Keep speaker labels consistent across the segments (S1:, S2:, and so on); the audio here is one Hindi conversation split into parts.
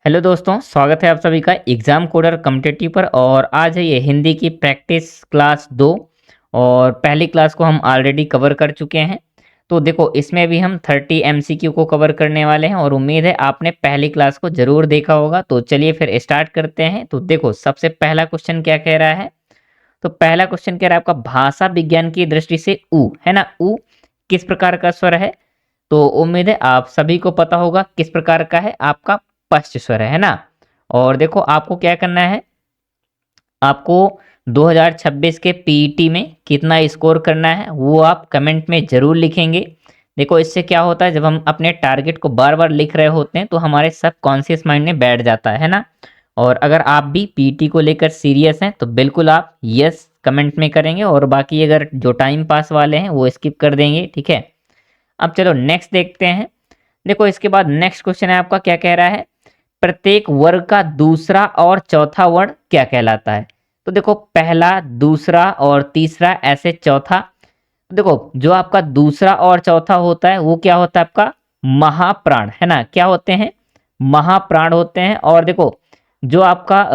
S1: हेलो दोस्तों, स्वागत है आप सभी का एग्जाम कोडर कॉम्पिटिटिव पर। और आज है ये हिंदी की प्रैक्टिस क्लास 2 और पहली क्लास को हम ऑलरेडी कवर कर चुके हैं। तो देखो, इसमें भी हम 30 एमसीक्यू को कवर करने वाले हैं और उम्मीद है आपने पहली क्लास को जरूर देखा होगा। तो चलिए फिर स्टार्ट करते हैं। तो देखो, सबसे पहला क्वेश्चन क्या कह रहा है। तो पहला क्वेश्चन कह रहा है आपका भाषा विज्ञान की दृष्टि से उ है ना, उ किस प्रकार का स्वर है। तो उम्मीद है आप सभी को पता होगा किस प्रकार का है, आपका पश्च स्वर है ना। और देखो, आपको क्या करना है, आपको 2026 के पीईटी में कितना स्कोर करना है वो आप कमेंट में जरूर लिखेंगे। देखो, इससे क्या होता है, जब हम अपने टारगेट को बार बार लिख रहे होते हैं तो हमारे सब कॉन्शियस माइंड में बैठ जाता है ना। और अगर आप भी पीईटी को लेकर सीरियस हैं तो बिल्कुल आप यस कमेंट में करेंगे, और बाकी अगर जो टाइम पास वाले हैं वो स्किप कर देंगे, ठीक है। अब चलो नेक्स्ट देखते हैं। देखो, इसके बाद नेक्स्ट क्वेश्चन है आपका, क्या कह रहा है, प्रत्येक वर्ग का दूसरा और चौथा वर्ण क्या कहलाता है। तो देखो, पहला, दूसरा और तीसरा, ऐसे चौथा। देखो, जो आपका दूसरा और चौथा होता है वो क्या होता है, आपका महाप्राण है ना। क्या होते हैं, महाप्राण होते हैं। और देखो, जो आपका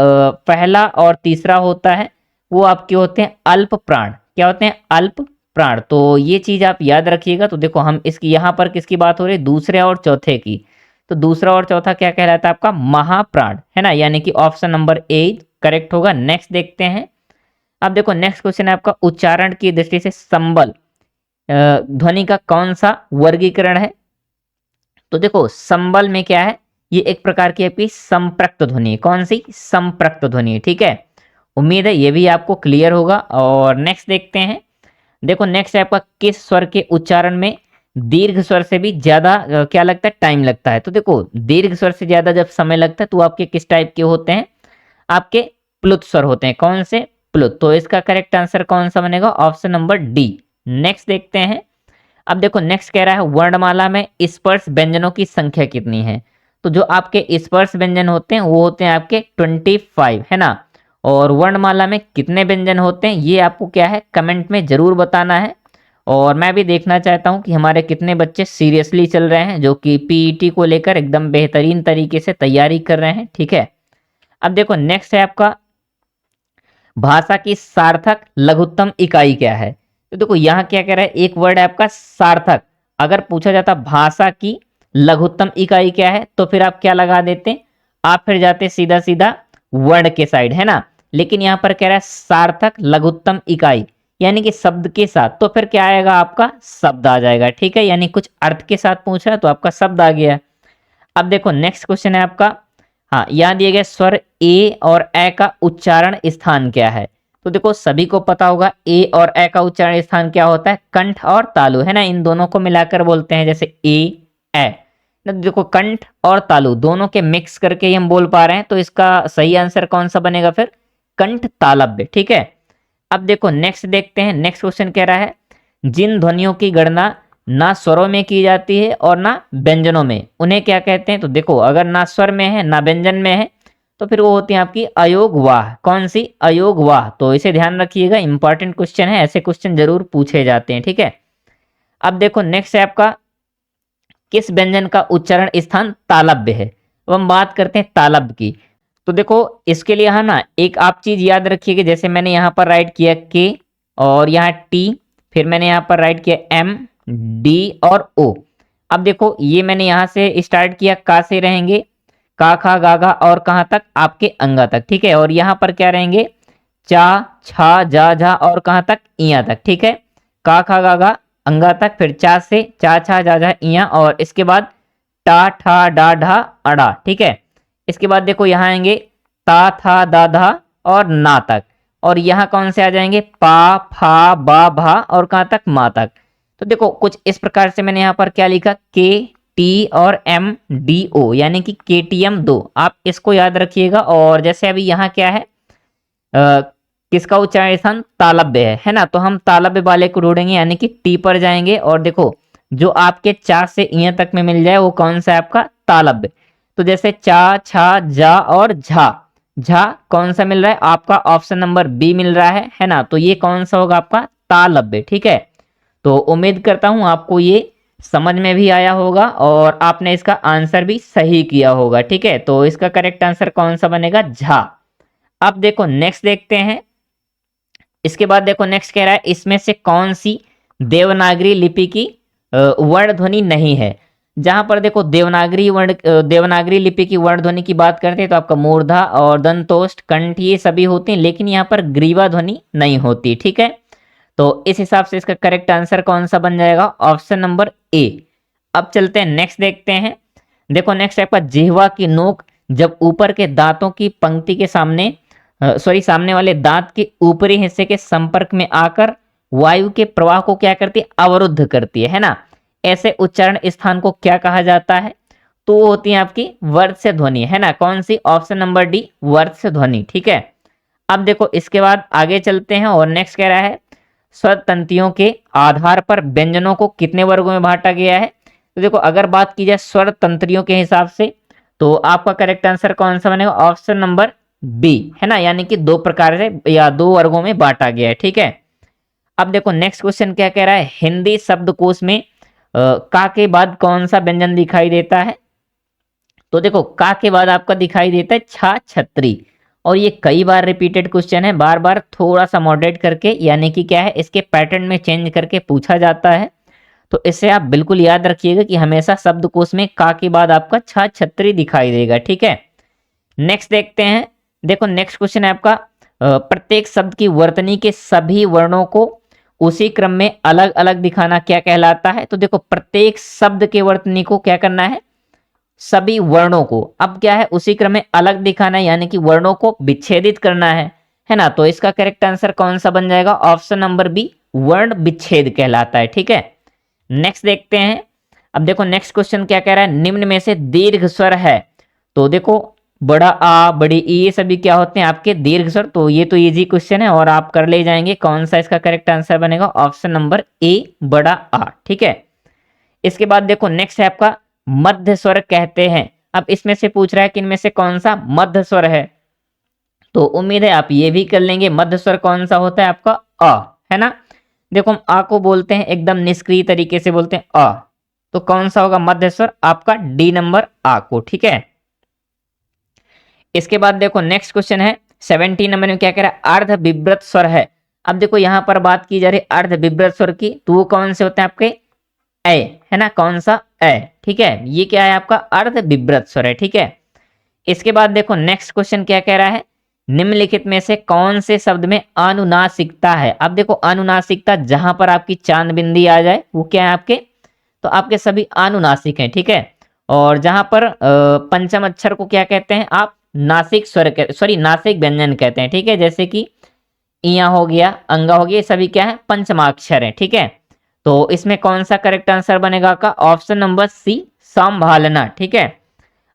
S1: पहला और तीसरा होता है वो आपके होते हैं अल्प प्राण। क्या होते हैं, अल्प प्राण। तो ये चीज आप याद रखिएगा। तो देखो, हम इसकी यहाँ पर किसकी बात हो रही है, दूसरे और चौथे की। तो दूसरा और चौथा क्या कहलाता है, आपका महाप्राण है ना, यानी कि ऑप्शन नंबर ए करेक्ट होगा। नेक्स्ट देखते हैं। अब देखो, नेक्स्ट क्वेश्चन है आपका, उच्चारण की दृष्टि से संबल ध्वनि का कौन सा वर्गीकरण है। तो देखो, संबल में क्या है, ये एक प्रकार की आपकी संप्रक्त ध्वनि है। कौन सी, संप्रक्त ध्वनि है, ठीक है। उम्मीद है ये भी आपको क्लियर होगा। और नेक्स्ट देखते हैं। देखो, नेक्स्ट है आपका, किस स्वर के उच्चारण में दीर्घ स्वर से भी ज्यादा क्या लगता है, टाइम लगता है। तो देखो, दीर्घ स्वर से ज्यादा जब समय लगता है तो आपके किस टाइप के होते हैं, आपके प्लुत स्वर होते हैं। कौन से, प्लुत। तो इसका करेक्ट आंसर कौन सा बनेगा, ऑप्शन नंबर डी। नेक्स्ट देखते हैं। अब देखो, नेक्स्ट कह रहा है, वर्णमाला में स्पर्श व्यंजनों की संख्या कितनी है। तो जो आपके स्पर्श व्यंजन होते हैं वो होते हैं आपके 25 है ना। और वर्णमाला में कितने व्यंजन होते हैं ये आपको क्या है, कमेंट में जरूर बताना है। और मैं भी देखना चाहता हूं कि हमारे कितने बच्चे सीरियसली चल रहे हैं, जो कि पीईटी को लेकर एकदम बेहतरीन तरीके से तैयारी कर रहे हैं, ठीक है। अब देखो, नेक्स्ट है आपका, भाषा की सार्थक लघुत्तम इकाई क्या है। तो देखो, यहाँ क्या कह रहा है, एक वर्ड है आपका सार्थक। अगर पूछा जाता भाषा की लघुत्तम इकाई क्या है तो फिर आप क्या लगा देते, आप फिर जाते सीधा सीधा वर्ण के साइड है ना। लेकिन यहाँ पर कह रहा है सार्थक लघुत्तम इकाई, यानी कि शब्द के साथ, तो फिर क्या आएगा, आपका शब्द आ जाएगा, ठीक है। यानी कुछ अर्थ के साथ पूछ रहा है तो आपका शब्द आ गया। अब देखो, नेक्स्ट क्वेश्चन है आपका, हाँ, यहाँ दिए गए स्वर ए और ए का उच्चारण स्थान क्या है। तो देखो, सभी को पता होगा ए और ए का उच्चारण स्थान क्या होता है, कंठ और तालु है ना। इन दोनों को मिलाकर बोलते हैं, जैसे ए। तो देखो, कंठ और तालु दोनों के मिक्स करके ही हम बोल पा रहे हैं, तो इसका सही आंसर कौन सा बनेगा फिर, कंठ तालव्य, ठीक है। अब देखो, नेक्स्ट देखते हैं। नेक्स्ट क्वेश्चन कह रहा है, जिन ध्वनियों की गणना ना स्वरों में की जाती है और ना व्यंजनों में, उन्हें क्या कहते हैं। तो देखो, अगर ना स्वर में है ना व्यंजन में है तो फिर वो होती है आपकी अयोग वाह। कौन सी, अयोग वाह। तो इसे ध्यान रखिएगा, इंपॉर्टेंट क्वेश्चन है, ऐसे क्वेश्चन जरूर पूछे जाते हैं, ठीक है। अब देखो, नेक्स्ट है आपका, किस व्यंजन का उच्चारण स्थान तालव्य है। अब हम बात करते हैं तालव्य की। तो देखो, इसके लिए हम ना एक आप चीज याद रखिएगा, जैसे मैंने यहाँ पर राइट किया के और यहाँ टी, फिर मैंने यहाँ पर राइट किया एम, डी और ओ। अब देखो, ये मैंने यहाँ से स्टार्ट किया, का से रहेंगे का खा गागा और कहाँ तक, आपके अंगा तक, ठीक है। और यहाँ पर क्या रहेंगे, चा छा जा झा और कहाँ तक, इया तक, ठीक है। का खा गागा अंगा तक, फिर चा से चा छा जा झा इया, और इसके बाद टा ठा डा ढा अड़ा, ठीक है। इसके बाद देखो, यहाँ आएंगे ता था दा धा और ना तक, और यहाँ कौन से आ जाएंगे, पा फा बा भा और कहाँ तक, मा तक। तो देखो, कुछ इस प्रकार से मैंने यहाँ पर क्या लिखा, के टी और एम डी ओ, यानी कि के टी एम 2, आप इसको याद रखिएगा। और जैसे अभी यहाँ क्या है, किसका उच्चारण स्थान तालव्य है ना। तो हम तालव्य वाले को ढूंढेंगे, यानी कि टी पर जाएंगे, और देखो, जो आपके चा से इया तक में मिल जाए वो कौन सा है, आपका तालव्य। तो जैसे चा छा जा और झा, झा कौन सा मिल रहा है, आपका ऑप्शन नंबर बी मिल रहा है ना। तो ये कौन सा होगा, आपका तालव्य, ठीक है। तो उम्मीद करता हूं आपको ये समझ में भी आया होगा और आपने इसका आंसर भी सही किया होगा। ठीक है, तो इसका करेक्ट आंसर कौन सा बनेगा? झा। अब देखो नेक्स्ट देखते हैं। इसके बाद देखो नेक्स्ट कह रहा है इसमें से कौन सी देवनागरी लिपि की वर्ण ध्वनि नहीं है। जहां पर देखो देवनागरी लिपि की वर्ण ध्वनि की बात करते हैं तो आपका मूर्धा और दंतोष्ठ कंठ ये सभी होते हैं, लेकिन यहाँ पर ग्रीवा ध्वनि नहीं होती। ठीक है, तो इस हिसाब से इसका करेक्ट आंसर कौन सा बन जाएगा? Option number A. अब चलते हैं नेक्स्ट देखते हैं। देखो नेक्स्ट आपका जिह्वा की नोक जब ऊपर के दांतों की पंक्ति के सामने वाले दांत के ऊपरी हिस्से के संपर्क में आकर वायु के प्रवाह को क्या करती है? अवरुद्ध करती है ना। ऐसे उच्चारण स्थान को क्या कहा जाता है? तो वो होती है आपकी वर्ज्य ध्वनि, है ना। कौन सी? ऑप्शन नंबर डी, वर्ज्य ध्वनि। ठीक है, अब देखो इसके बाद आगे चलते हैं और नेक्स्ट कह रहा है स्वर तंत्रियों के आधार पर व्यंजनों को कितने वर्गों में बांटा गया है। तो देखो अगर बात की जाए स्वर तंत्रियों के हिसाब से तो आपका करेक्ट आंसर कौन सा बनेगा? ऑप्शन नंबर बी, है ना, यानी कि दो प्रकार से या दो वर्गों में बांटा गया है। ठीक है, अब देखो नेक्स्ट क्वेश्चन क्या कह रहा है। हिंदी शब्दकोश में का के बाद कौन सा व्यंजन दिखाई देता है? तो देखो का के बाद आपका दिखाई देता है छा छत्री, और ये कई बार रिपीटेड क्वेश्चन है, बार बार थोड़ा सा मॉडरेट करके यानी कि क्या है इसके पैटर्न में चेंज करके पूछा जाता है। तो इससे आप बिल्कुल याद रखिएगा कि हमेशा शब्दकोश में का के बाद आपका छा छत्री दिखाई देगा। ठीक है, नेक्स्ट देखते हैं। देखो नेक्स्ट क्वेश्चन है आपका प्रत्येक शब्द की वर्तनी के सभी वर्णों को उसी क्रम में अलग अलग दिखाना क्या कहलाता है? तो देखो प्रत्येक शब्द के वर्तनी को क्या करना है? सभी वर्णों को अब क्या है उसी क्रम में अलग दिखाना है, यानी कि वर्णों को विच्छेदित करना है ना। तो इसका करेक्ट आंसर कौन सा बन जाएगा? ऑप्शन नंबर बी, वर्ण विच्छेद कहलाता है। ठीक है, नेक्स्ट देखते हैं। अब देखो नेक्स्ट क्वेश्चन क्या कह रहा है। निम्न में से दीर्घ स्वर है। तो देखो बड़ा आ, बड़ी ई, ये सभी क्या होते हैं? आपके दीर्घ स्वर। तो ये तो इजी क्वेश्चन है और आप कर ले जाएंगे। कौन सा इसका करेक्ट आंसर बनेगा? ऑप्शन नंबर ए, बड़ा आ। ठीक है, इसके बाद देखो नेक्स्ट है आपका मध्य स्वर कहते हैं। अब इसमें से पूछ रहा है कि इनमें से कौन सा मध्य स्वर है। तो उम्मीद है आप ये भी कर लेंगे। मध्य स्वर कौन सा होता है? आपका अ, है ना। देखो हम आ को बोलते हैं एकदम निष्क्रिय तरीके से बोलते हैं अ, तो कौन सा होगा मध्य स्वर? आपका डी नंबर आ को। ठीक है, इसके बाद देखो नेक्स्ट क्वेश्चन है 17 नंबर में क्या कह रहा है? अर्ध विव्रत स्वर है। अब देखो यहां पर बात की जा रही है अर्ध विव्रत स्वर की, तो वो कौन से होते हैं? आपके ए, है ना। कौन सा? ए। ठीक है, ये क्या है? आपका अर्ध विव्रत स्वर है। ठीक है, इसके बाद देखो नेक्स्ट क्वेश्चन क्या कह रहा है। निम्नलिखित में से कौन से शब्द में अनुनासिकता है? अब देखो अनुनासिकता जहां पर आपकी चांद बिंदी आ जाए वो क्या है आपके? तो आपके सभी अनुनासिक हैं। ठीक है, और जहां पर पंचम अक्षर को क्या कहते हैं आप? नासिक स्वर नासिक व्यंजन कहते हैं। ठीक है, जैसे कि इया हो गया, अंगा हो गया, ये सभी क्या है? पंचमाक्षर है। ठीक है, तो इसमें कौन सा करेक्ट आंसर बनेगा का? ऑप्शन नंबर सी, संभालना। ठीक है,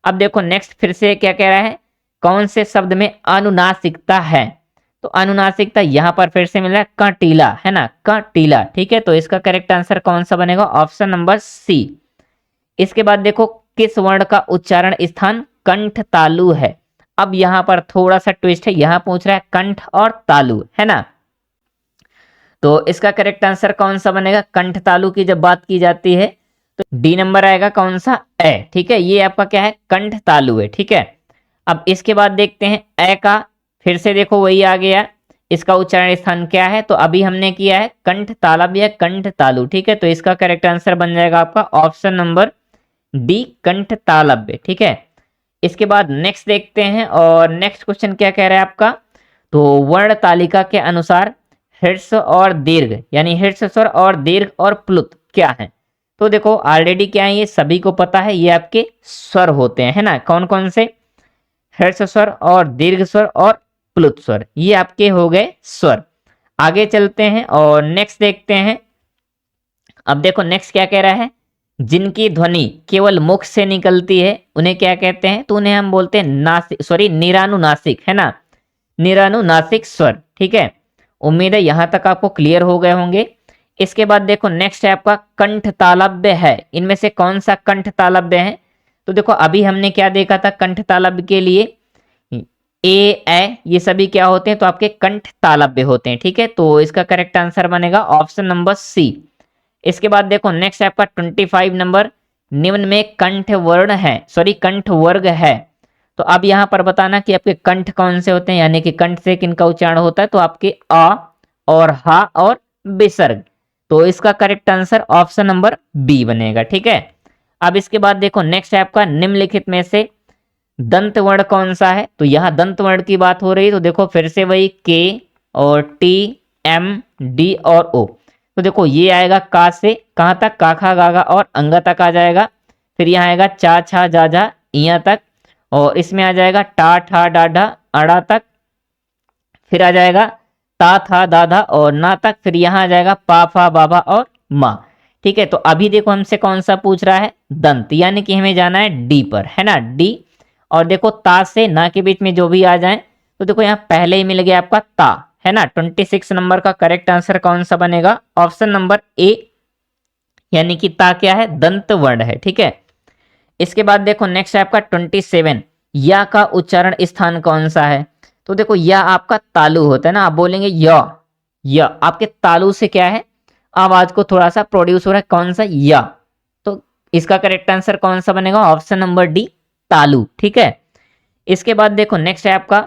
S1: अब देखो नेक्स्ट फिर से क्या कह रहा है। कौन से शब्द में अनुनासिकता है? तो अनुनासिकता यहां पर फिर से मिल रहा है कंटीला, है ना, कंटीला। ठीक है, तो इसका करेक्ट आंसर कौन सा बनेगा? Option number C. इसके बाद देखो किस वर्ण का उच्चारण स्थान कंठ तालु है। अब यहां पर थोड़ा सा ट्विस्ट है, यहां पूछ रहा है कंठ और तालु, है ना। तो इसका करेक्ट आंसर कौन सा बनेगा? कंठ तालु की जब बात की जाती है तो डी नंबर आएगा कौन सा? ए। ठीक है, ये आपका क्या है? कंठ तालु है। ठीक है, अब इसके बाद देखते हैं ए का, फिर से देखो वही आ गया। इसका उच्चारण स्थान क्या है? तो अभी हमने किया है कंठ तालब या कंठ तालु। ठीक है, तो इसका करेक्ट आंसर बन जाएगा आपका ऑप्शन नंबर डी, कंठ तालव्य। ठीक है, इसके बाद नेक्स्ट देखते हैं और नेक्स्ट क्वेश्चन क्या कह रहा है आपका। तो वर्ण तालिका के अनुसार हृस्व और दीर्घ यानी हृस्व स्वर और दीर्घ और प्लुत क्या है? तो देखो ऑलरेडी क्या है, ये सभी को पता है, ये आपके स्वर होते हैं, है ना। कौन कौन से? हर्ष स्वर और दीर्घ स्वर और प्लुत स्वर, ये आपके हो गए स्वर। आगे चलते हैं और नेक्स्ट देखते हैं। अब देखो नेक्स्ट क्या कह रहा है। जिनकी ध्वनि केवल मुख से निकलती है उन्हें क्या कहते हैं? तो उन्हें हम बोलते हैं निरानुनासिक, है ना, निरानुनासिक स्वर। ठीक है, उम्मीद है यहां तक आपको क्लियर हो गए होंगे। इसके बाद देखो नेक्स्ट है आपका कंठ तालव्य है। इनमें से कौन सा कंठ तालव्य है? तो देखो अभी हमने क्या देखा था कंठ तालव्य के लिए, ए ये सभी क्या होते हैं? तो आपके कंठ तालव्य होते हैं। ठीक है, तो इसका करेक्ट आंसर बनेगा ऑप्शन नंबर सी, इसके बाद देखो नेक्स्ट आपका 25 नंबर, निम्न में कंठ वर्ण है, सॉरी कंठ वर्ग है। तो अब यहाँ पर बताना कि आपके कंठ कौन से होते हैं, यानी कि कंठ से किनका उच्चारण होता है, तो आपके अ और हा और विसर्ग। तो इसका correct answer option number B बनेगा, ठीक है। अब इसके बाद देखो नेक्स्ट है आपका निम्नलिखित में से दंत वर्ण कौन सा है। तो यहाँ दंत वर्ण की बात हो रही है, तो देखो फिर से वही के और टी एम डी और ओ। तो देखो ये आएगा का से कहाँ तक, का खा गागा और अंगा तक आ जाएगा। फिर यहाँ आएगा चा छा जा जा इया तक, और इसमें आ जाएगा टा ठा डा ढा अड़ा तक। फिर आ जाएगा ता था दाधा और ना तक। फिर यहाँ आ जाएगा पा फा बाबा और माँ, ठीक है। तो अभी देखो हमसे कौन सा पूछ रहा है, दंत, यानी कि हमें जाना है डी पर, है ना, डी। और देखो ता से ना के बीच में जो भी आ जाए, तो देखो यहाँ पहले ही मिल गया आपका ता, है ना। 26 नंबर का करेक्ट आंसर कौन सा बनेगा, ऑप्शन नंबर ए, यानी कि ता क्या है, दंत वर्ण है, ठीक है। इसके बाद देखो नेक्स्ट है आपका 27, या का उच्चारण स्थान कौन सा है। तो देखो या आपका तालु होता है ना, आप बोलेंगे या आपके तालु से क्या है, आवाज को थोड़ा सा प्रोड्यूस हो रहा है, कौन सा, या। तो इसका करेक्ट आंसर कौन सा बनेगा, ऑप्शन नंबर डी, तालु, ठीक है। इसके बाद देखो नेक्स्ट है आपका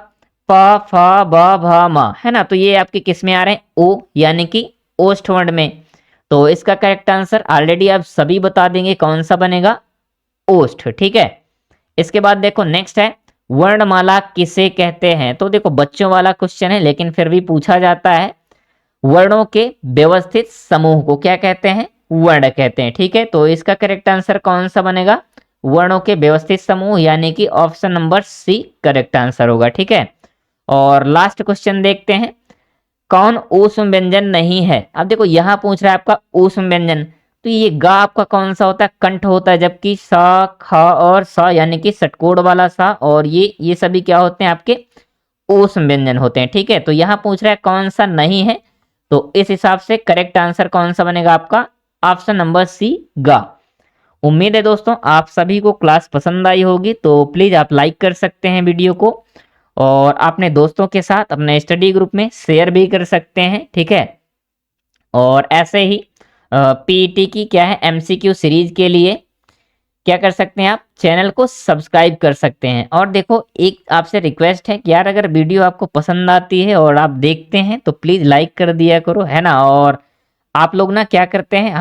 S1: प फ ब भ म, है ना। तो ये आपके किस में आ रहे हैं, ओ, यानी कि ओष्ठ वर्ण में। तो इसका करेक्ट आंसर ऑलरेडी आप सभी बता देंगे कौन सा बनेगा, ओष्ठ, ठीक है। इसके बाद देखो नेक्स्ट है वर्णमाला किसे कहते हैं। तो देखो बच्चों वाला क्वेश्चन है, लेकिन फिर भी पूछा जाता है, वर्णों के व्यवस्थित समूह को क्या कहते हैं, वर्ण कहते हैं, ठीक है। तो इसका करेक्ट आंसर कौन सा बनेगा, वर्णों के व्यवस्थित समूह, यानी कि option number C correct answer होगा, ठीक है। और लास्ट क्वेश्चन देखते हैं, कौन ऊष्म व्यंजन नहीं है। अब देखो यहाँ पूछ रहा है आपका ऊष्म व्यंजन, तो ये गा आपका कौन सा होता है, कंठ होता है, जबकि सा ख और सा यानी कि षटकोण वाला सा और ये सभी क्या होते हैं, आपके ऊष्म व्यंजन होते हैं, ठीक है। तो यहाँ पूछ रहा है कौन सा नहीं है, तो इस हिसाब से करेक्ट आंसर कौन सा बनेगा आपका, ऑप्शन नंबर सी, गा। उम्मीद है दोस्तों आप सभी को क्लास पसंद आई होगी, तो प्लीज आप लाइक कर सकते हैं वीडियो को, और अपने दोस्तों के साथ अपने स्टडी ग्रुप में शेयर भी कर सकते हैं, ठीक है। और ऐसे ही पीईटी की क्या है एमसीक्यू सीरीज के लिए क्या कर सकते हैं, आप चैनल को सब्सक्राइब कर सकते हैं। और देखो एक आपसे रिक्वेस्ट है कि यार अगर वीडियो आपको पसंद आती है और आप देखते हैं तो प्लीज लाइक कर दिया करो, है ना। और आप लोग ना क्या करते हैं,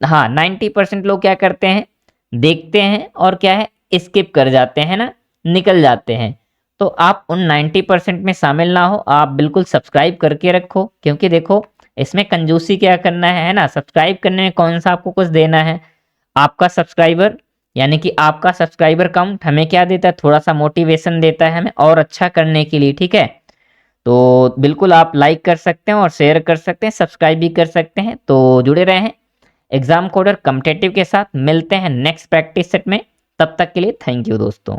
S1: हाँ 90% लोग क्या करते हैं, देखते हैं और क्या है स्किप कर जाते हैं ना, निकल जाते हैं। तो आप उन 90% में शामिल ना हो, आप बिल्कुल सब्सक्राइब करके रखो, क्योंकि देखो इसमें कंजूसी क्या करना है ना, सब्सक्राइब करने में कौन सा आपको कुछ देना है, आपका सब्सक्राइबर, यानी कि आपका सब्सक्राइबर काउंट हमें क्या देता है, थोड़ा सा मोटिवेशन देता है हमें और अच्छा करने के लिए, ठीक है। तो बिल्कुल आप लाइक कर सकते हैं और शेयर कर सकते हैं, सब्सक्राइब भी कर सकते हैं। तो जुड़े रहे हैं एग्जाम कोडर कॉम्पिटिटिव के साथ, मिलते हैं नेक्स्ट प्रैक्टिस सेट में, तब तक के लिए थैंक यू दोस्तों।